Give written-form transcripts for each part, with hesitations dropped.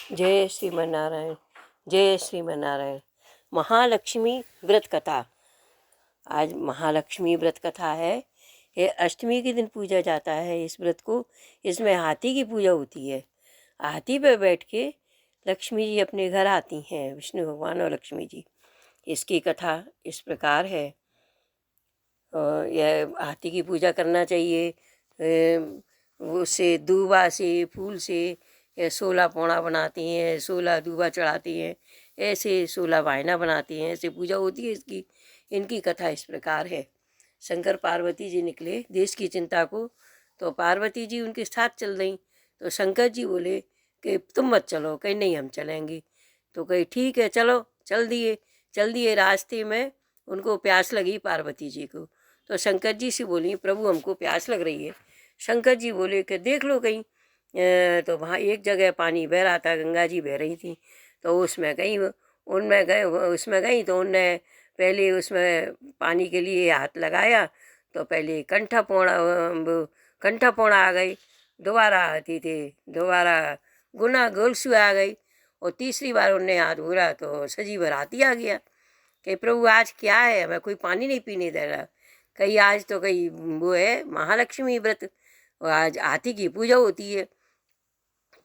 जय श्रीमन्नारायण। जय श्रीमन्नारायण। महालक्ष्मी व्रत कथा। आज महालक्ष्मी व्रत कथा है। ये अष्टमी के दिन पूजा जाता है इस व्रत को। इसमें हाथी की पूजा होती है। हाथी पर बैठ के लक्ष्मी जी अपने घर आती हैं, विष्णु भगवान और लक्ष्मी जी। इसकी कथा इस प्रकार है। यह हाथी की पूजा करना चाहिए। उससे दूबा से, फूल से ये 16 पौड़ा बनाती हैं, 16 दूबा चढ़ाती हैं, ऐसे 16 वायना बनाती हैं, ऐसे पूजा होती है इसकी। इनकी कथा इस प्रकार है। शंकर पार्वती जी निकले देश की चिंता को, तो पार्वती जी उनके साथ चल रही। तो शंकर जी बोले कि तुम मत चलो, कहीं नहीं हम चलेंगे। तो कहीं ठीक है चलो, चल दिए। रास्ते में उनको प्यास लगी पार्वती जी को। तो शंकर जी से बोली, प्रभु हमको प्यास लग रही है। शंकर जी बोले कि देख लो कहीं। तो वहाँ एक जगह पानी बह रहा था, गंगा जी बह रही थी। तो उसमें गई, उसमें गई तो उनने पहले उसमें पानी के लिए हाथ लगाया। तो पहले कंठा पौड़ा आ गई। दोबारा आती थी, दोबारा गुना गोलसू आ गई। और तीसरी बार उनने हाथ घूरा तो सजी भर हाथी आ गया। कि प्रभु आज क्या है, हमें कोई पानी नहीं पीने दे रहा। कहीं आज तो कहीं वो है महालक्ष्मी व्रत, और आज हाथी की पूजा होती है।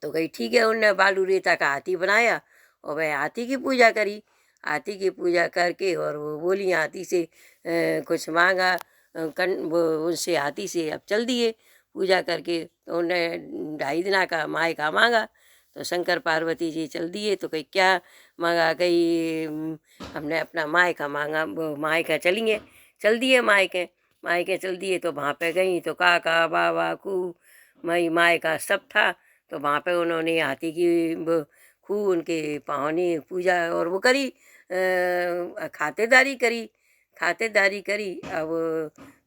तो कहीं ठीक है, उनने बालू रेता का हाथी बनाया और वह हाथी की पूजा करी। हाथी की पूजा करके और वो बोली हाथी से कुछ मांगा। वो उनसे हाथी से अब चल दिए पूजा करके। तो उन्हें 2.5 दिन का माय का मांगा। तो शंकर पार्वती जी चल दिए। तो कहीं क्या मांगा, कहीं हमने अपना माय का मांगा, वो माय का चल दिए माय के चल दिए। तो वहाँ पे गई तो काका बाबा कू मई माय का सब था। तो वहाँ पे उन्होंने हाथी की खूब उनके पावनी पूजा और वो करी, खातेदारी करी। अब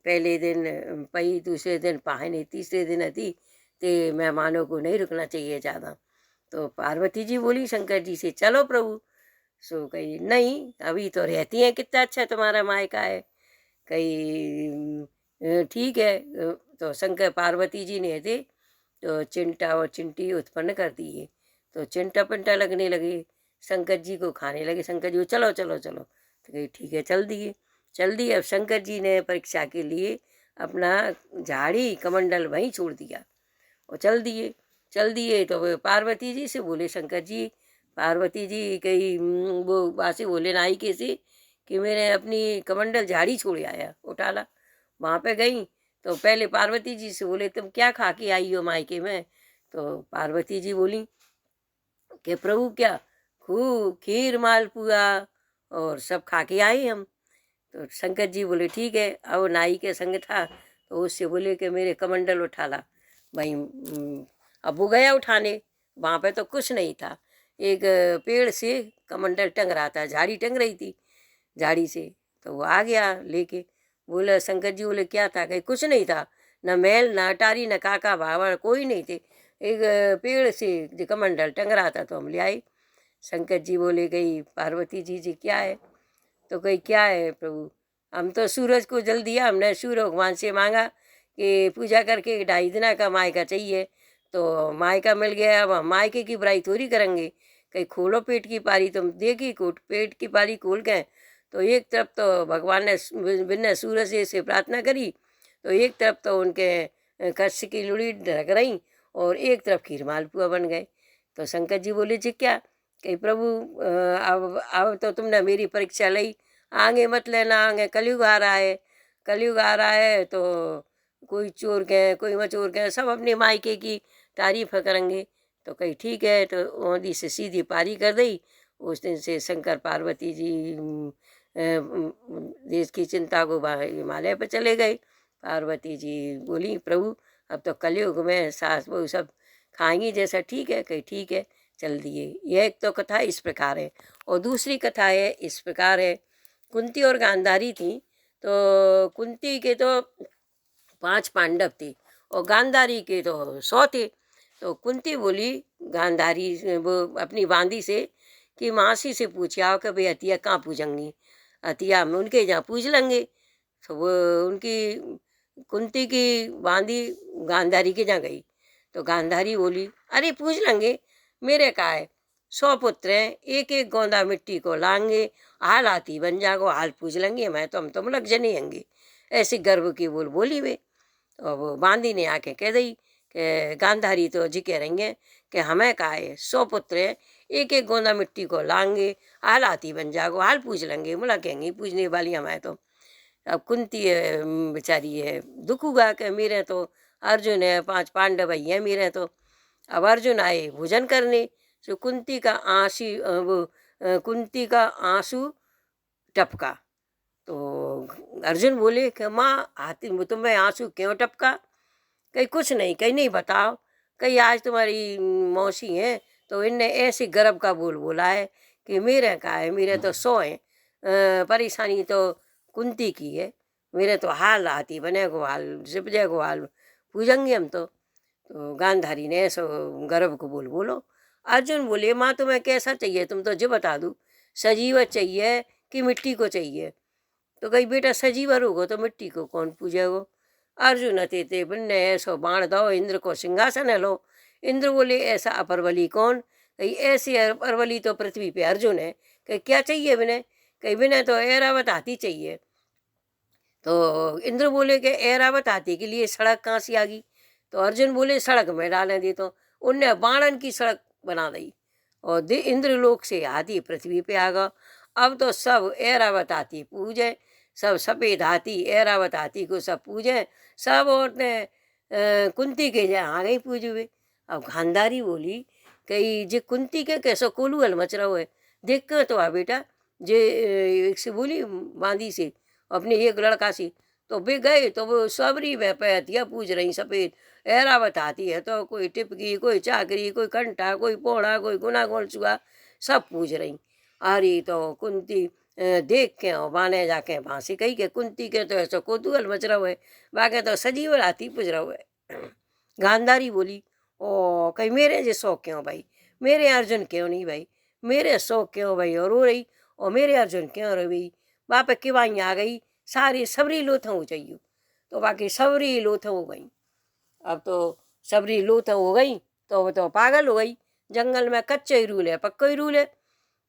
पहले दिन पई, दूसरे दिन पाहनी, तीसरे दिन अति। ते मेहमानों को नहीं रुकना चाहिए ज़्यादा। तो पार्वती जी बोली शंकर जी से, चलो प्रभु। सो कही नहीं, अभी तो रहती हैं, कितना अच्छा तुम्हारा मायका है। कहीं ठीक है। तो शंकर पार्वती जी ने थे तो चिंटा और चिंटी उत्पन्न कर दिए। तो चिंटा पिंटा लगने लगे, शंकर जी को खाने लगे। शंकर जी को चलो चलो चलो। तो कही ठीक है, चल दिए। अब शंकर जी ने परीक्षा के लिए अपना झाड़ी कमंडल वहीं छोड़ दिया और चल दिए। तो वो पार्वती जी से बोले शंकर जी, पार्वती जी कहीं वो वासी बोले नायिके से कि मैंने अपनी कमंडल झाड़ी छोड़ आया, उठा ला। वहाँ पे गई तो पहले पार्वती जी से बोले तुम क्या खा के आई हो मायके में। तो पार्वती जी बोली कि प्रभु क्या, खूब खीर मालपुआ और सब खा के आई हम। तो शंकर जी बोले ठीक है। अब नाई के संग था तो उससे बोले कि मेरे कमंडल उठा ला भाई। अब वो गया उठाने, वहाँ पे तो कुछ नहीं था। एक पेड़ से कमंडल टंग रहा था, झाड़ी टंग रही थी झाड़ी से। तो वो आ गया लेके। बोला शंकर जी बोले क्या था, कहीं कुछ नहीं था, न मैल न अटारी न काका बाबा कोई नहीं थे। एक पेड़ से जो कमंडल टंग रहा था तो हम ले आए। शंकर जी बोले गई पार्वती जी क्या है। तो कही क्या है प्रभु, हम तो सूरज को जल दिया, हमने सूर्य भगवान से मांगा कि पूजा करके 2.5 दिन का मायका चाहिए। तो मायका मिल गया, अब हम मायके की बुराई थोड़ी करेंगे। कहीं खोलो पेट की पारी, तुम देखी पेट की पारी खोल गए। तो एक तरफ तो भगवान ने बिना सूरज से प्रार्थना करी, तो एक तरफ तो उनके कच्छ की लुड़ी ढक रही और एक तरफ खीर मालपुआ बन गए। तो शंकर जी बोले जी क्या, कि प्रभु अब तो तुमने मेरी परीक्षा ली, आगे मत लेना, आगे कलयुग आ रहा है। कलयुग आ रहा है तो कोई चोर के कोई मचोर के सब अपने मायके की तारीफ करेंगे। तो कही ठीक है। तो ओंधी से सीधी पारी कर दी। उस दिन से शंकर पार्वती जी देश की चिंता को हिमालय पर चले गए। पार्वती जी बोली प्रभु अब तो कलयुग में सास बहू सब खाएंगी, जैसा ठीक है। कही ठीक है, चल दिए। यह एक तो कथा इस प्रकार है। और दूसरी कथा है इस प्रकार है। कुंती और गांधारी थी। तो कुंती के तो 5 पांडव थे और गांधारी के तो 100 थे। तो कुंती बोली गांधारी वो अपनी बांदी से कि मासी से पूछ आओ कि भाई हतिया कहाँ पूजेंगी, हतिया हम उनके यहाँ पूज लेंगे। तो वो उनकी कुंती की बांदी गांधारी के यहाँ गई। तो गांधारी बोली अरे पूछ लेंगे, मेरे का है, 100 पुत्र हैं, एक एक गोंदा मिट्टी को लाएंगे, हाल हाथी बन जागो, हाल पूछ लेंगे, मैं तो हम तुम लग जनेंगे। ऐसी गर्व की बोल बोली वे। और वो बांदी ने आके कह दी कि गांधारी तो जी कह रही हैं कि हमें का है 100 पुत्र है, एक एक गोंदा मिट्टी को लाएंगे, हाल हाथी बन जागो, हाल पूछ लेंगे, मुला कहेंगे पूछने वाली हमें तो। अब कुंती बेचारी है दुख हुआ कि मेरे तो अर्जुन है, 5 पांडव ही हैं मेरे तो। अब अर्जुन आए भोजन करने, तो कुंती का कुंती का आंसू टपका। तो अर्जुन बोले कि माँ हाथी तुम्हें आंसू क्यों टपका? कहीं कुछ नहीं, कहीं नहीं बताओ, कहीं आज तुम्हारी मौसी हैं तो इनने ऐसे गर्व का बोल बोला है कि मेरे का है, मेरे तो 100 हैं, परेशानी तो कुंती की है, मेरे तो हाल हाथी बने को हाल सिपजे को हाल पूजेंगे हम तो गांधारी ने ऐसा गर्व को बोल बोलो। अर्जुन बोले माँ तुम्हें कैसा चाहिए, तुम तो जो बता दो, सजीव चाहिए कि मिट्टी को चाहिए? तो कही बेटा सजीवर होगो तो मिट्टी को कौन पूजेगो? अर्जुन अते बन्ने ऐसो बाण दो, इंद्र को सिंहासन है लो। इंद्र बोले ऐसा अपरवली कौन? कही ऐसी अपरवली तो पृथ्वी पे अर्जुन है। कही क्या चाहिए बिने? कही बिने तो ऐरावत हाथी चाहिए। तो इंद्र बोले कि ऐरावत हाथी के लिए सड़क कहाँ से आ गई? तो अर्जुन बोले सड़क में डालें दे। तो उनने बाणन की सड़क बना दी और इंद्रलोक से हाथी पृथ्वी पे आ गया। अब तो सब ऐरावत हाथी पूजे, सब सफ़ेद हाथी ऐरावत हाथी को सब पूजे, सब औरतें कुंती के जहाँ आ गई पूज हुए। अब गांधारी बोली कही जे कुंती के कैसो कोलूहल मच रहा है, देख कर तो आ बेटा। जे एक से बोली बांदी से अपने एक लड़का से, तो वे गए तो वो सबरी वह पे हथिया पूज रही सफ़ेद ऐरावत हाथी है, तो कोई टिपकी, कोई चाकरी, कोई कंठा, कोई पोड़ा, कोई गुना गोल चुआ, सब पूज रही। अरे तो कुंती देख के और बाने जाके भांसी कही के कुंती के तो ऐसा कोतूहल मच रहा है, बाके तो सजीव हाथी पूज रहा है। गांधारी बोली ओ कहीं मेरे जे शौक क्यों भाई, मेरे अर्जुन क्यों नहीं भाई, मेरे शौक क्यों भाई? और रो रही और मेरे अर्जुन क्यों रो भाई? बाप किवाई आ गई, सारी सबरी लोथ हो चाहिए, तो बाकी सबरी लोथ हो गई। अब तो सबरी लोथ हो गई तो वो तो पागल हो गई। जंगल में कच्चा ही रूल है पक्का ही रूल है।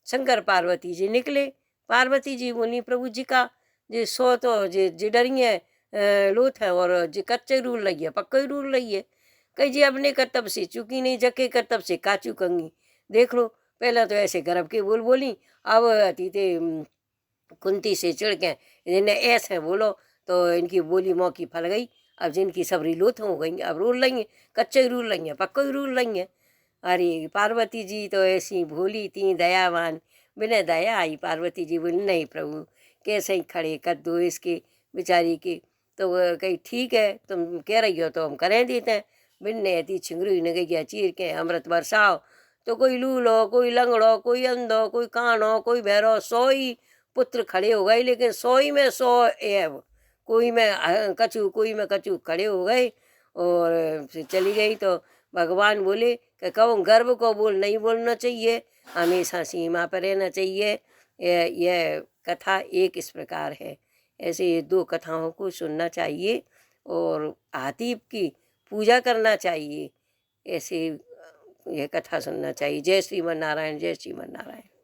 शंकर पार्वती जी निकले, पार्वती जी बोली प्रभु जी का जे सो तो जे डरी है लोथ है और जे कच्चे रूल लगी है पक्का ही रूल लगी है। कही जी अपने कर्तव्य से चूकी नहीं, जके कर्तव्य से का चूकंगी, देख लो। पहले तो ऐसे गर्भ के बोल बोली, अब अतीते कुंती से चिढ़ के इन्हें ऐसे बोलो तो इनकी बोली मौकी फल गई। अब जिनकी सबरी लोथ हो गई अब रूल लेंगे, कच्चे रूल लेंगे पक्का ही रूल लेंगे। अरे पार्वती जी तो ऐसी भोली थी दयावान, बिना दया आई पार्वती जी बोली नहीं प्रभु कैसे ही खड़े कर दो इसके बेचारी के। तो वो कही ठीक है तुम कह रही हो तो हम करें देते हैं। बिन्ने थी छिंगरू ने गई चीर के अमृत बरसाओ। तो कोई लूलो, कोई लंगड़ो, कोई अंधो, कोई कानो, कोई भैरो, 100 ही पुत्र खड़े हो गए, लेकिन 100 ही में 100 एव, कोई में कछु कोई में कछु खड़े हो गए और फिर चली गई। तो भगवान बोले कि कहो गर्व को बोल नहीं बोलना चाहिए, हमेशा सीमा पर रहना चाहिए। यह कथा एक इस प्रकार है। ऐसे ये 2 कथाओं को सुनना चाहिए और हाथी की पूजा करना चाहिए। ऐसे यह कथा सुनना चाहिए। जय श्रीमन नारायण, जय श्रीमन नारायण।